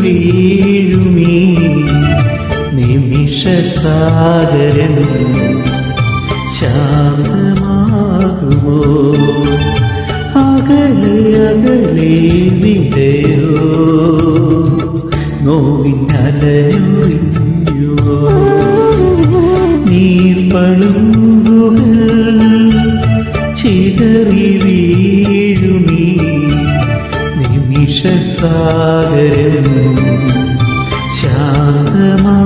വീഴുമീ നിമിഷസാഗരം ശാന്തമാകുമോ? അകലെ അകലെ വിടയോ നോവിനലയൊഴിഞ്ഞോ? നീർപ്പളുങ്കുകൾ ചിതറി വീഴുമീ നിമിഷസാഗരം ശാന്തമാകുമോ?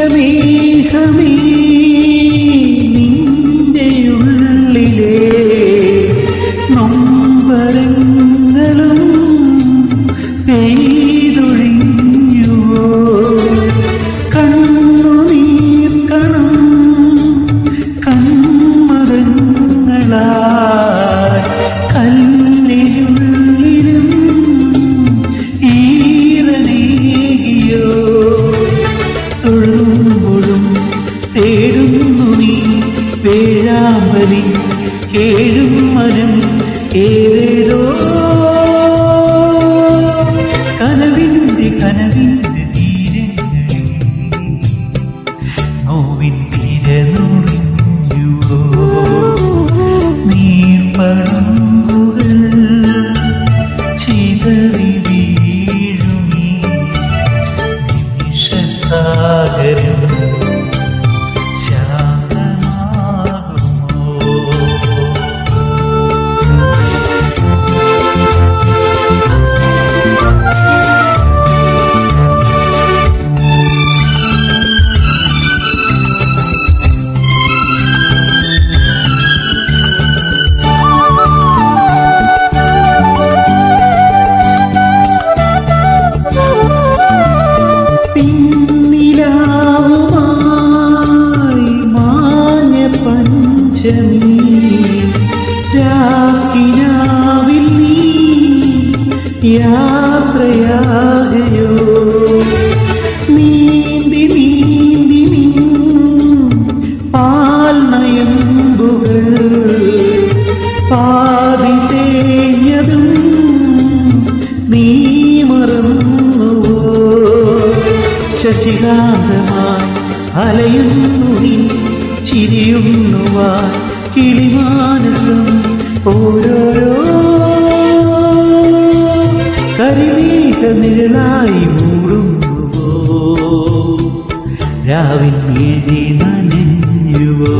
നീലമേഘമേ നിന്റെയുള്ളിലെ നൊമ്പരങ്ങളും പെയ്തൊഴിഞ്ഞുവോ? കണ്ണുനീർക്കണം കന്മരങ്ങളായി കല്ലിനുള്ളിലും ഈറനേകിയോ? തൊഴുമ്പോഴും തേടുന്നു നീ വേഴാമ്പലി കേഴും മനം ഏതേതോ കനവിന്റെ തീരങ്ങളിൽ നോവിൻ തീരനുറിഞ്ഞുവോ? നീർപ്പളുങ്കുകൾ ചിതറി വീഴുമീ നിമിഷസാഗരം ശാന്തമാകുമോ? രാക്കിനാവിൽ നീ യാത്രയാകയോ? നീന്തി നീന്തി നീ പാൽ നയമ്പുകൾ പാതി തേഞ്ഞതും നീ മറന്നുവോ? ശശികാന്തമായി അലയുന്നു നീ ചിരിയുന്നുവാ കിളിമാനസം ഓരോരോ കരിമേഘ നിഴലായി മൂടുന്നുവോ? രാവിൻ വീഴി നനഞ്ഞുവോ?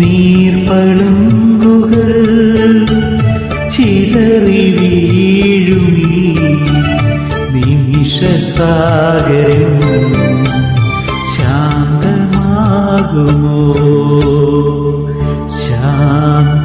നീർപ്പളുങ്കുകൾ ചിതറി വീഴുമീ നിമിഷസാഗരം ശാന്തമാകുമോ? ശാന്ത